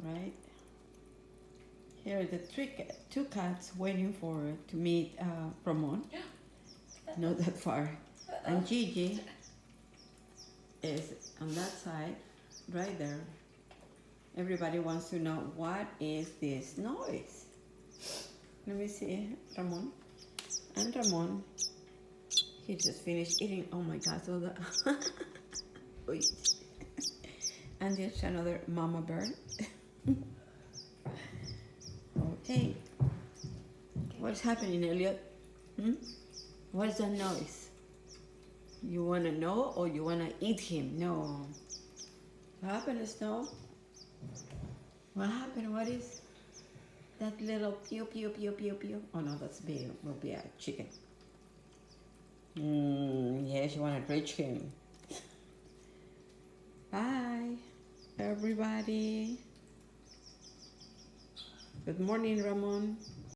right? Here are the two cats waiting to meet Ramon. Not that far. And Gigi is on that side, right there. Everybody wants to know what is this noise. Let me see, Ramon. And Ramon, he just finished eating. Oh my God! So the wait. And there's another mama bird. Okay. What's happening, Elliot? Hmm? What's that noise? You wanna know or you wanna eat him? No. What happened, Snow? What happened? What is that little pew pew pew pew pew? Oh no, that's big. Will be a chicken. Yes, you wanna reach him. Bye, everybody. Good morning, Ramon.